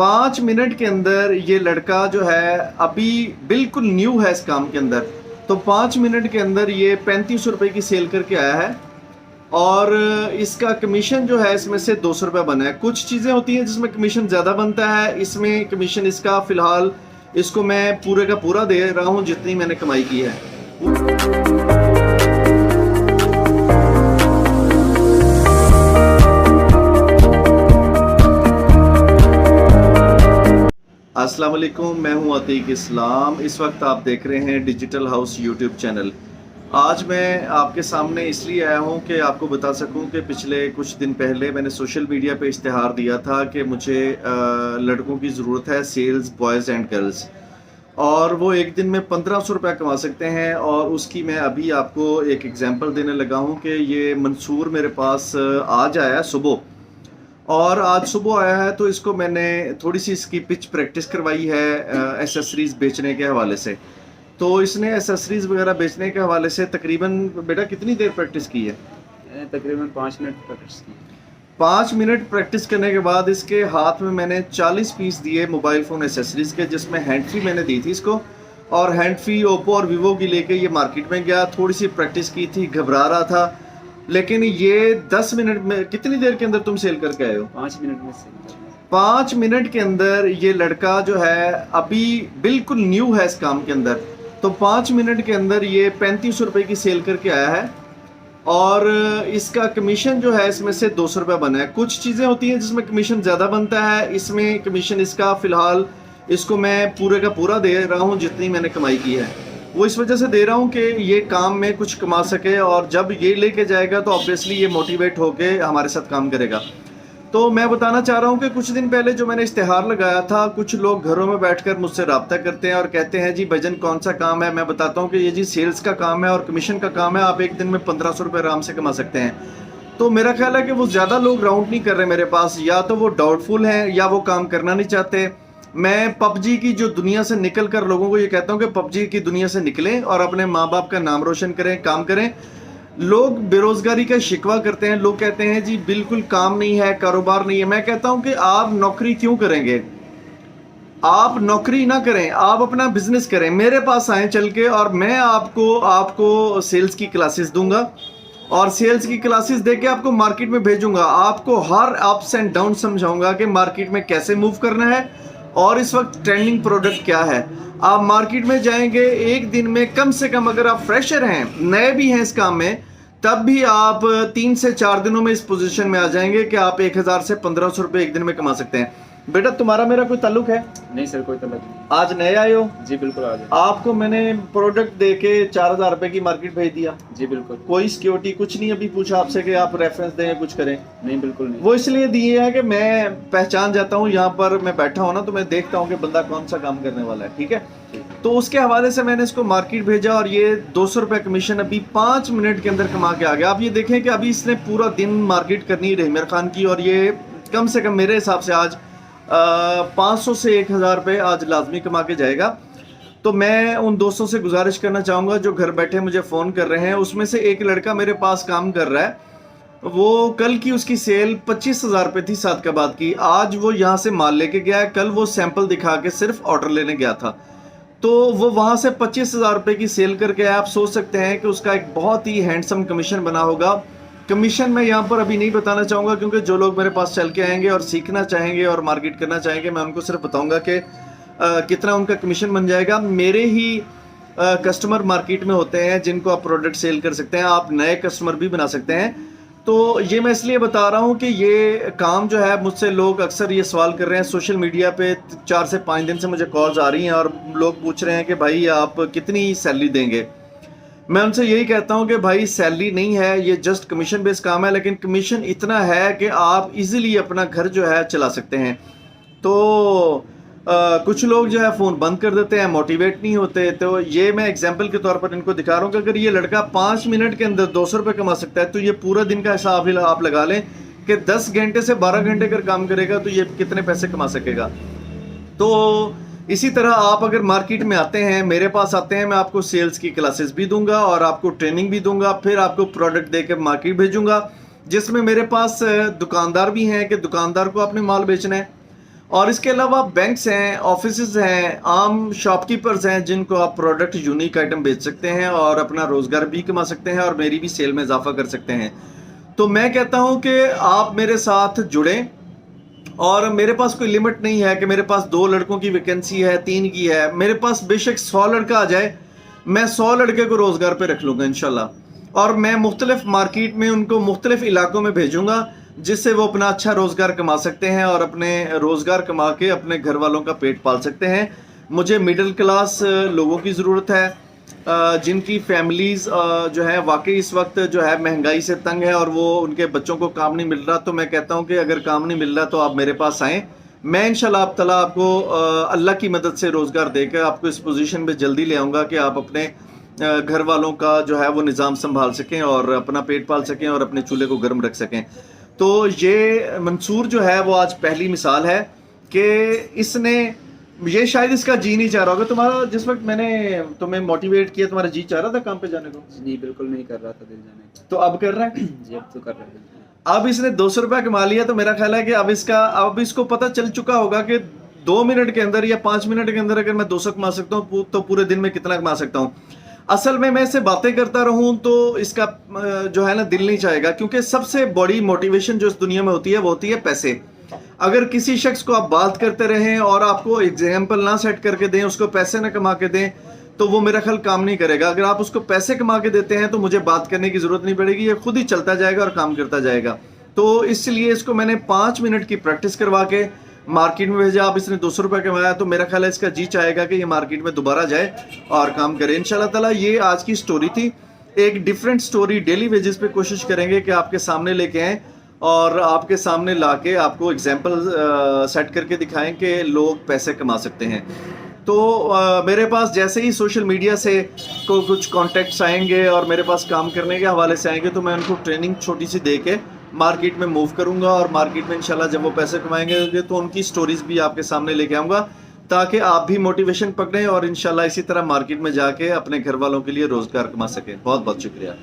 5 minute के अंदर ये लड़का जो है अभी बिल्कुल न्यू है इस काम के अंदर, तो 5 मिनट के अंदर ये 3500 रुपये की सेल करके आया है। और इसका कमीशन जो है इसमें से 200 रुपये बना है। कुछ चीज़ें होती हैं जिसमें कमीशन ज़्यादा बनता है, इसमें कमीशन इसका फ़िलहाल इसको मैं पूरे का पूरा दे रहा हूँ जितनी मैंने कमाई की है। अस्सलाम वालेकुम, मैं हूं अतीक इस्लाम। इस वक्त आप देख रहे हैं डिजिटल हाउस यूट्यूब चैनल। आज मैं आपके सामने इसलिए आया हूं कि आपको बता सकूं कि पिछले कुछ दिन पहले मैंने सोशल मीडिया पे इश्तिहार दिया था कि मुझे लड़कों की ज़रूरत है, सेल्स बॉयज़ एंड गर्ल्स, और वो एक दिन में 1500 रुपये कमा सकते हैं। और उसकी मैं अभी आपको एक एग्जांपल देने लगा हूं कि ये मंसूर मेरे पास आज आया सुबह, और आज सुबह आया है, तो इसको मैंने थोड़ी सी इसकी पिच प्रैक्टिस करवाई है एसेसरीज़ बेचने के हवाले से। तो इसने एसेसरीज़ वगैरह बेचने के हवाले से तकरीबन बेटा कितनी देर प्रैक्टिस की है? तकरीबन 5 मिनट प्रैक्टिस की। 5 मिनट प्रैक्टिस करने के बाद इसके हाथ में मैंने 40 पीस दिए मोबाइल फ़ोन एसेसरीज़ के, जिसमें हैंड फ्री मैंने दी थी इसको, और हैंड फ्री ओप्पो और वीवो की लेके ये मार्केट में गया। थोड़ी सी प्रैक्टिस की थी, घबरा रहा था, लेकिन ये 10 मिनट में, कितनी देर के अंदर तुम सेल करके आए हो? 5 मिनट में सेल। 5 मिनट के अंदर ये लड़का जो है अभी बिल्कुल न्यू है इस काम के अंदर, तो 5 मिनट के अंदर ये 3500 रुपये की सेल करके आया है। और इसका कमीशन जो है इसमें से 200 रुपये बना है। कुछ चीज़ें होती हैं जिसमें कमीशन ज़्यादा बनता है, इसमें कमीशन इसका फ़िलहाल इसको मैं पूरे का पूरा दे रहा हूँ जितनी मैंने कमाई की है। वो इस वजह से दे रहा हूँ कि ये काम में कुछ कमा सके, और जब ये लेके जाएगा तो ऑब्वियसली ये मोटिवेट होके हमारे साथ काम करेगा। तो मैं बताना चाह रहा हूँ कि कुछ दिन पहले जो मैंने इश्तिहार लगाया था, कुछ लोग घरों में बैठकर मुझसे रब्ता करते हैं और कहते हैं जी भजन कौन सा काम है। मैं बताता हूँ कि ये जी सेल्स का काम है और कमीशन का काम है। आप एक दिन में 1500 रुपये आराम से कमा सकते हैं। तो मेरा ख्याल है कि वो ज़्यादा लोग राउंड नहीं कर रहे मेरे पास, या तो वो डाउटफुल हैं या वो काम करना नहीं चाहते। मैं पबजी की जो दुनिया से निकल कर लोगों को ये कहता हूँ कि पबजी की दुनिया से निकलें और अपने माँ बाप का नाम रोशन करें, काम करें। लोग बेरोजगारी का शिकवा करते हैं, लोग कहते हैं जी बिल्कुल काम नहीं है, कारोबार नहीं है। मैं कहता हूं कि आप नौकरी क्यों करेंगे? आप नौकरी ना करें, आप अपना बिजनेस करें। मेरे पास आए चल के, और मैं आपको सेल्स की क्लासेस दूंगा, और सेल्स की क्लासेस देके आपको मार्केट में भेजूंगा। आपको हर अप्स एंड डाउन समझाऊंगा कि मार्केट में कैसे मूव करना है और इस वक्त ट्रेंडिंग प्रोडक्ट क्या है। आप मार्केट में जाएंगे एक दिन में कम से कम, अगर आप फ्रेशर हैं, नए भी हैं इस काम में, तब भी आप 3 से 4 दिनों में इस पोजीशन में आ जाएंगे कि आप 1000 से 1500 रुपये एक दिन में कमा सकते हैं। बेटा तुम्हारा मेरा कोई ताल्लुक है? नहीं सर, कोई ताल्लुक नहीं। आज नए आए हो? जी बिल्कुल आ जाए। आपको मैंने प्रोडक्ट दे के 4000 रुपये की मार्केट भेज दिया? जी बिल्कुल। कोई सिक्योरिटी कुछ नहीं अभी पूछा आपसे कि आप रेफरेंस दें, कुछ करें? नहीं, बिल्कुल नहीं। वो इसलिए दिए है कि मैं पहचान जाता हूँ, यहाँ पर मैं बैठा हूँ ना, तो मैं देखता हूँ कि बंदा कौन सा काम करने वाला है। ठीक है, तो उसके हवाले से मैंने इसको मार्केट भेजा, और ये 200 रुपये कमीशन अभी 5 मिनट के अंदर कमा के आ गया। आप ये देखें कि अभी इसने पूरा दिन मार्केट करनी रही मेर खान की, और ये कम से कम मेरे हिसाब से आज 500 से 1000 रुपये आज लाजमी कमा के जाएगा। तो मैं उन दोस्तों से गुजारिश करना चाहूँगा जो घर बैठे मुझे फ़ोन कर रहे हैं। उसमें से एक लड़का मेरे पास काम कर रहा है, वो कल की उसकी सेल 25,000 रुपये थी सादकाबाद की। आज वो यहाँ से माल लेके गया है, कल वो सैंपल दिखा के सिर्फ ऑर्डर लेने गया था, तो वो वहाँ से 25,000 रुपये की सेल करके आप सोच सकते हैं कि उसका एक बहुत ही हैंडसम कमीशन बना होगा। कमीशन मैं यहाँ पर अभी नहीं बताना चाहूँगा, क्योंकि जो लोग मेरे पास चल के आएंगे और सीखना चाहेंगे और मार्केट करना चाहेंगे, मैं उनको सिर्फ बताऊँगा कि कितना उनका कमीशन बन जाएगा। मेरे ही कस्टमर मार्केट में होते हैं जिनको आप प्रोडक्ट सेल कर सकते हैं, आप नए कस्टमर भी बना सकते हैं। तो ये मैं इसलिए बता रहा हूँ कि ये काम जो है, मुझसे लोग अक्सर ये सवाल कर रहे हैं सोशल मीडिया पे, 4 से 5 दिन से मुझे कॉल्स आ रही हैं और लोग पूछ रहे हैं कि भाई आप कितनी सैलरी देंगे। मैं उनसे यही कहता हूँ कि भाई सैलरी नहीं है, ये जस्ट कमीशन बेस्ड काम है, लेकिन कमीशन इतना है कि आप इजीली अपना घर जो है चला सकते हैं। तो कुछ लोग जो है फ़ोन बंद कर देते हैं, मोटिवेट नहीं होते। तो ये मैं एग्जांपल के तौर पर इनको दिखा रहा हूँ कि अगर ये लड़का 5 मिनट के अंदर 200 रुपये कमा सकता है, तो ये पूरा दिन का हिसाब ही आप लगा लें कि 10 घंटे से 12 घंटे अगर काम करेगा तो ये कितने पैसे कमा सकेगा। तो इसी तरह आप अगर मार्केट में आते हैं, मेरे पास आते हैं, मैं आपको सेल्स की क्लासेस भी दूंगा और आपको ट्रेनिंग भी दूंगा, फिर आपको प्रोडक्ट देकर मार्केट भेजूंगा, जिसमें मेरे पास दुकानदार भी हैं कि दुकानदार को अपने माल बेचना है, और इसके अलावा बैंक्स हैं, ऑफिसेज हैं, आम शॉपकीपर्स हैं जिनको आप प्रोडक्ट यूनिक आइटम बेच सकते हैं और अपना रोजगार भी कमा सकते हैं और मेरी भी सेल में इजाफा कर सकते हैं। तो मैं कहता हूं कि आप मेरे साथ जुड़ें और मेरे पास कोई लिमिट नहीं है कि मेरे पास 2 लड़कों की वैकेंसी है, 3 की है। मेरे पास बेशक 100 लड़का आ जाए, मैं 100 लड़के को रोजगार पे रख लूंगा इंशाल्लाह। और मैं मुख्तलिफ मार्केट में उनको मुख्तलिफ इलाकों में भेजूंगा जिससे वो अपना अच्छा रोजगार कमा सकते हैं और अपने रोजगार कमा के अपने घर वालों का पेट पाल सकते हैं। मुझे मिडिल क्लास लोगों की ज़रूरत है जिनकी फैमिलीज जो है वाकई इस वक्त जो है महंगाई से तंग है और वो उनके बच्चों को काम नहीं मिल रहा। तो मैं कहता हूं कि अगर काम नहीं मिल रहा तो आप मेरे पास आएँ, मैं इंशाल्लाह ताला आपको अल्लाह की मदद से रोज़गार देकर आपको इस पोजीशन पे जल्दी ले आऊँगा कि आप अपने घर वालों का जो है वो निज़ाम संभाल सकें और अपना पेट पाल सकें और अपने चूल्हे को गर्म रख सकें। तो ये मंसूर जो है वो आज पहली मिसाल है कि इसने, ये शायद इसका जी नहीं चाह रहा होगा। तुम्हारा जिस वक्त मैंने तुम्हें मोटिवेट किया तुम्हारा जी चाह रहा था काम पे जाने को? जी बिल्कुल नहीं कर रहा था दिल जाने का। तो अब कर रहा है? जी अब तो कर रहा है। अब इसने 200 रुपया कमा लिया तो मेरा ख्याल है कि अब इसको पता चल चुका होगा कि 2 मिनट के अंदर या 5 मिनट के अंदर अगर मैं 200 कमा सकता हूँ तो पूरे दिन में कितना कमा सकता हूँ। असल में मैं इससे बातें करता रहूं तो इसका जो है ना दिल नहीं चाहेगा, क्योंकि सबसे बड़ी मोटिवेशन जो इस दुनिया में होती है वो होती है पैसे। अगर किसी शख्स को आप बात करते रहें और आपको एग्जाम्पल ना सेट करके दें, उसको पैसे ना कमा के दें, तो वो मेरा ख्याल काम नहीं करेगा। अगर आप उसको पैसे कमा के देते हैं तो मुझे बात करने की जरूरत नहीं पड़ेगी, ये खुद ही चलता जाएगा और काम करता जाएगा। तो इसलिए इसको मैंने 5 मिनट की प्रैक्टिस करवा के मार्केट में भेजा। अब इसने 200 रुपये कमाया तो मेरा ख्याल है इसका जी चाहेगा कि ये मार्केट में दोबारा जाए और काम करे इंशाल्लाह ताला। ये आज की स्टोरी थी, एक डिफरेंट स्टोरी डेली वेजेस पे कोशिश करेंगे कि आपके सामने लेके आएँ और आपके सामने लाके आपको एग्जाम्पल सेट करके दिखाएं कि लोग पैसे कमा सकते हैं। तो मेरे पास जैसे ही सोशल मीडिया से कुछ कॉन्टेक्ट्स आएंगे और मेरे पास काम करने के हवाले से आएंगे तो मैं उनको ट्रेनिंग छोटी सी दे के मार्केट में मूव करूंगा और मार्केट में इंशाल्लाह जब वो पैसे कमाएंगे तो उनकी स्टोरीज भी आपके सामने लेके आऊँगा ताकि आप भी मोटिवेशन पकड़ें और इंशाल्लाह इसी तरह मार्केट में जाके अपने घर वालों के लिए रोज़गार कमा सकें। बहुत बहुत शुक्रिया।